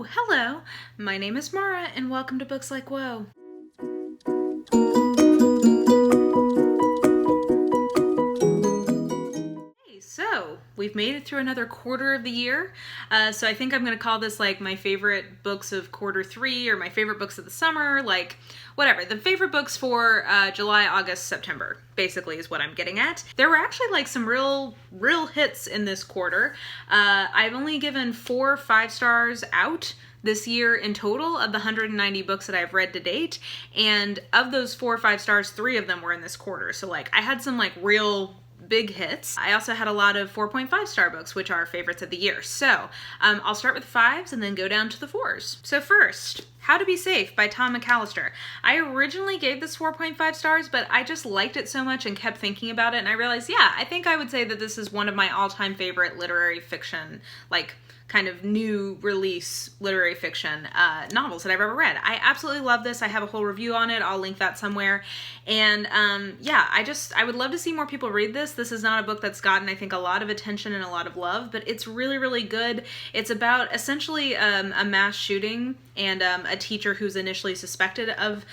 Oh, hello. My name is Mara, and welcome to Books Like Whoa. So, we've made it through another quarter of the year, so I think I'm going to call this like my favorite books of quarter 3 or my favorite books of the summer, like whatever. The favorite books for July, August, September, basically is what I'm getting at. There were actually like some real hits in this quarter. I've only given 4 5-stars out this year in total of the 190 books that I've read to date, and of those 4 5-stars, 3 of them were in this quarter. So like I had some like real big hits. I also had a lot of 4.5-star books, which are favorites of the year. So I'll start with 5s and then go down to the 4s. So first, How to Be Safe by Tom McAllister. I originally gave this 4.5 stars, but I just liked it so much and kept thinking about it, and I realized, yeah, I think I would say that this is one of my all-time favorite literary fiction, like kind of new release literary fiction novels that I've ever read. I absolutely love this. I have a whole review on it. I'll link that somewhere. And yeah, I would love to see more people read this. This is not a book that's gotten, I think, a lot of attention and a lot of love, but it's really, really good. It's about essentially a mass shooting and a teacher who's initially suspected of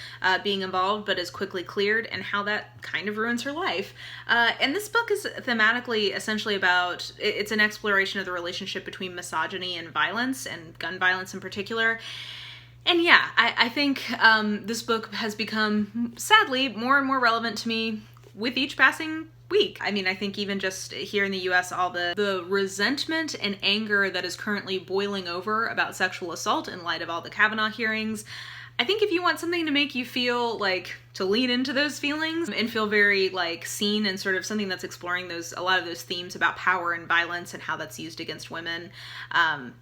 being involved but is quickly cleared, and how that kind of ruins her life. And this book is thematically essentially about, it's an exploration of the relationship between misogyny and violence, and gun violence in particular. And yeah, I think this book has become, sadly, more and more relevant to me with each passing week. I mean, I think even just here in the US, all the resentment and anger that is currently boiling over about sexual assault in light of all the Kavanaugh hearings, I think if you want something to make you feel like, to lean into those feelings and feel very like seen, and sort of something that's exploring a lot of those themes about power and violence and how that's used against women,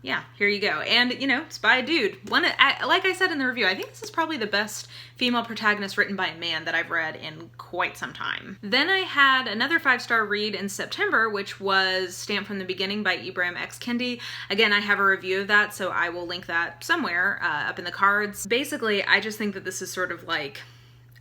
yeah, here you go. And you know, it's by a dude. Like I said in the review, I think this is probably the best female protagonist written by a man that I've read in quite some time. Then I had another 5-star read in September, which was Stamped from the Beginning by Ibram x Kendi. Again, I have a review of that, so I will link that somewhere up in the cards. Basically, I just think that this is sort of like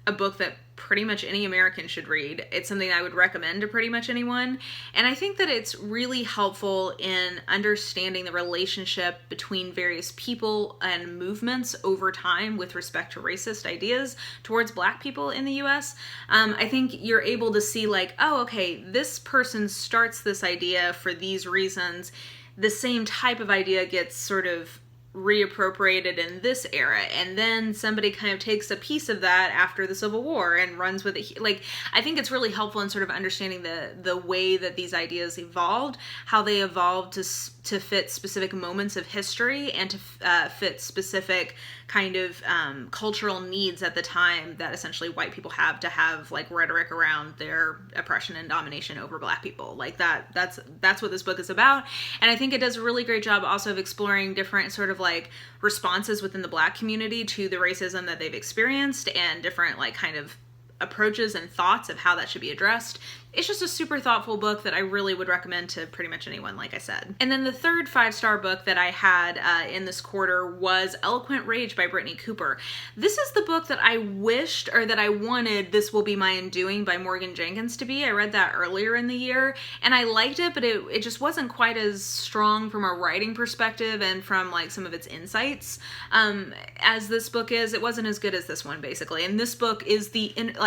a book that pretty much any American should read. It's something I would recommend to pretty much anyone. And I think that it's really helpful in understanding the relationship between various people and movements over time with respect to racist ideas towards Black people in the US. I think you're able to see like, oh, okay, this person starts this idea for these reasons. The same type of idea gets sort of reappropriated in this era, and then somebody kind of takes a piece of that after the Civil War and runs with it. Like, I think it's really helpful in sort of understanding the way that these ideas evolved, how they evolved to fit specific moments of history and to fit specific kind of cultural needs at the time that essentially white people have to have like rhetoric around their oppression and domination over Black people. Like that's what this book is about. And I think it does a really great job also of exploring different sort of like responses within the Black community to the racism that they've experienced, and different like kind of approaches and thoughts of how that should be addressed. It's just a super thoughtful book that I really would recommend to pretty much anyone, like I said. And then the third 5-star book that I had in this quarter was Eloquent Rage by Brittney Cooper. This is the book that I wished, or that I wanted This Will Be My Undoing by Morgan Jenkins to be. I read that earlier in the year and I liked it, but it just wasn't quite as strong from a writing perspective and from like some of its insights as this book is. It wasn't as good as this one, basically. And this book is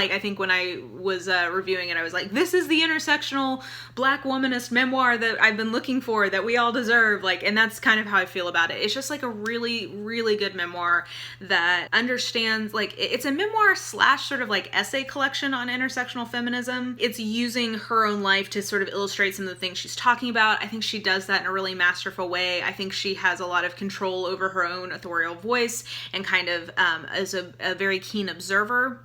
I think when I was reviewing it, I was like, this is the intersectional Black womanist memoir that I've been looking for, that we all deserve. Like, and that's kind of how I feel about it. It's just like a really, really good memoir that understands, like, it's a memoir / sort of like essay collection on intersectional feminism. It's using her own life to sort of illustrate some of the things she's talking about. I think she does that in a really masterful way. I think she has a lot of control over her own authorial voice, and kind of is a very keen observer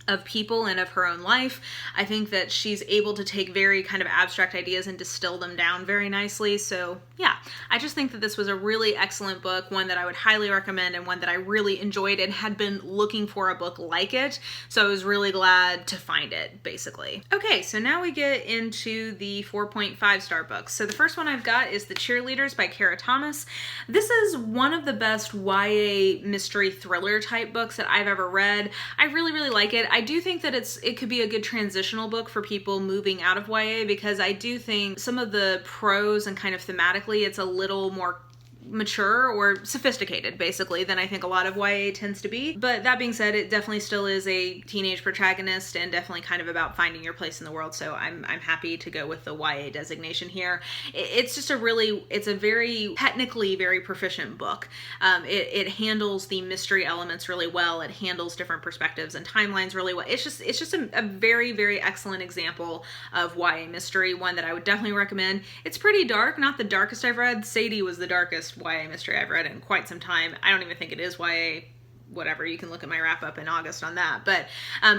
of people and of her own life. I think that she's able to take very kind of abstract ideas and distill them down very nicely. So yeah, I just think that this was a really excellent book, one that I would highly recommend, and one that I really enjoyed and had been looking for a book like it. So I was really glad to find it, basically. Okay, so now we get into the 4.5-star books. So the first one I've got is The Cheerleaders by Kara Thomas. This is one of the best YA mystery thriller type books that I've ever read. I really, really like it. I do think that it could be a good transitional book for people moving out of YA, because I do think some of the prose and kind of thematically it's a little more mature or sophisticated, basically, than I think a lot of YA tends to be. But that being said, it definitely still is a teenage protagonist and definitely kind of about finding your place in the world. So I'm happy to go with the YA designation here. It's just it's a very technically very proficient book. It handles the mystery elements really well. It handles different perspectives and timelines really well. It's just a very, very excellent example of YA mystery, one that I would definitely recommend. It's pretty dark, not the darkest I've read. Sadie was the darkest YA mystery I've read in quite some time. I don't even think it is YA. Whatever, you can look at my wrap up in August on that. But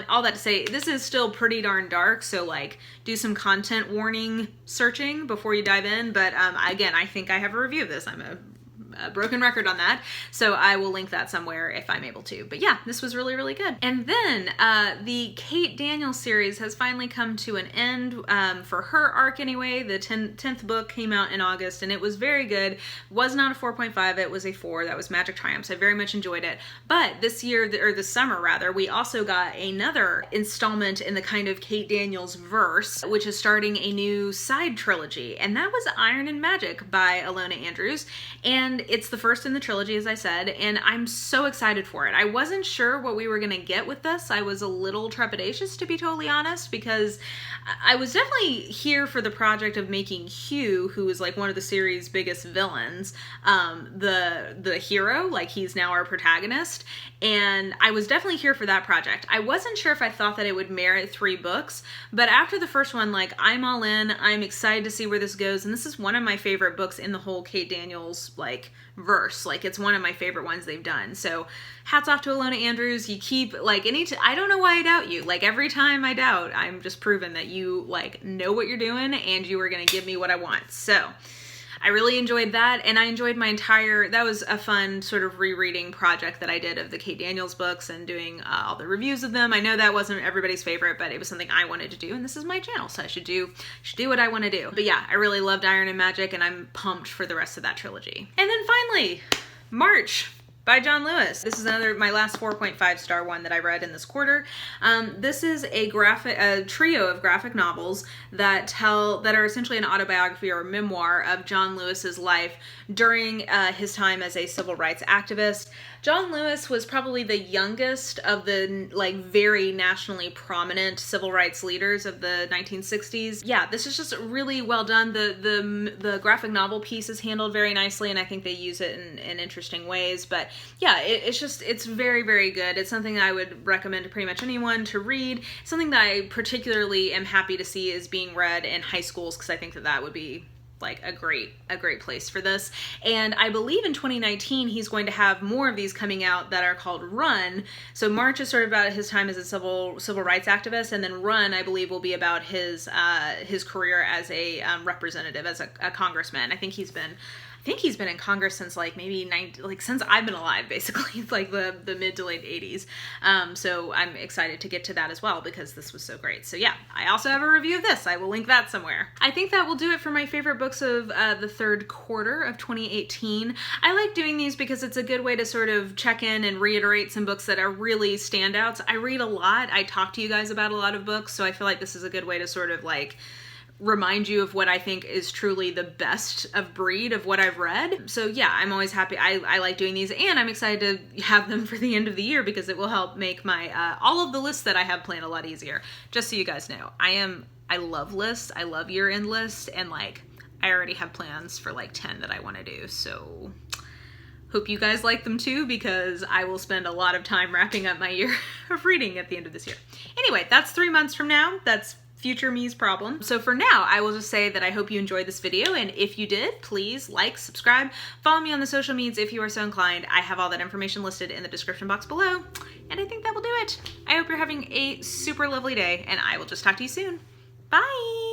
all that to say, this is still pretty darn dark, so like do some content warning searching before you dive in. But again, I think I have a review of this. I'm a broken record on that, so I will link that somewhere if I'm able to. But yeah, this was really, really good. And then the Kate Daniels series has finally come to an end for her arc anyway. The 10th book came out in August and it was very good. It was not a 4.5, it was a 4. That was Magic Triumphs. I very much enjoyed it. But this year, or this summer rather, we also got another installment in the kind of Kate Daniels verse, which is starting a new side trilogy, and that was Iron and Magic by Ilona Andrews. And it's the first in the trilogy, as I said, and I'm so excited for it. I wasn't sure what we were gonna get with this. I was a little trepidatious, to be totally honest, because I was definitely here for the project of making Hugh, who is like one of the series' biggest villains, the hero, like he's now our protagonist, and I was definitely here for that project. I wasn't sure if I thought that it would merit 3 books, but after the first one, like, I'm all in. I'm excited to see where this goes, and this is one of my favorite books in the whole Kate Daniels, like, verse. Like, it's one of my favorite ones they've done. So hats off to Ilona Andrews. You keep, like, I don't know why I doubt you. Like, every time I doubt, I'm just proven that you, like, know what you're doing and you are going to give me what I want. So I really enjoyed that, and I enjoyed that was a fun sort of rereading project that I did of the Kate Daniels books and doing all the reviews of them. I know that wasn't everybody's favorite, but it was something I wanted to do, and this is my channel, so I should do what I want to do. But yeah, I really loved Iron and Magic, and I'm pumped for the rest of that trilogy. And then finally, March by John Lewis. This is my last 4.5 star one that I read in this quarter. This is a trio of graphic novels that are essentially an autobiography or a memoir of John Lewis's life during his time as a civil rights activist. John Lewis was probably the youngest of the like very nationally prominent civil rights leaders of the 1960s. Yeah, this is just really well done. The graphic novel piece is handled very nicely, and I think they use it in interesting ways. But yeah, it's very, very good. It's something I would recommend to pretty much anyone to read. Something that I particularly am happy to see is being read in high schools, because I think that would be like a great place for this. And I believe in 2019 he's going to have more of these coming out that are called Run. So March is sort of about his time as a civil rights activist, and then Run, I believe, will be about his career as a representative, as a congressman. I think he's been in Congress since like maybe since I've been alive, basically, like the mid to late 80s. So I'm excited to get to that as well, because this was so great. So yeah, I also have a review of this. I will link that somewhere. I think that will do it for my favorite books of the third quarter of 2018. I like doing these because it's a good way to sort of check in and reiterate some books that are really standouts. I read a lot. I talk to you guys about a lot of books, so I feel like this is a good way to sort of like remind you of what I think is truly the best of breed of what I've read. So yeah, I'm always happy. I like doing these, and I'm excited to have them for the end of the year, because it will help make my all of the lists that I have planned a lot easier. Just so you guys know, I love lists. I love year-end lists, and like I already have plans for like 10 that I want to do. So hope you guys like them too, because I will spend a lot of time wrapping up my year of reading at the end of this year. Anyway, that's 3 months from now. That's future me's problem. So for now, I will just say that I hope you enjoyed this video, and if you did, please like, subscribe, follow me on the social medias if you are so inclined. I have all that information listed in the description box below, and I think that will do it. I hope you're having a super lovely day, and I will just talk to you soon. Bye!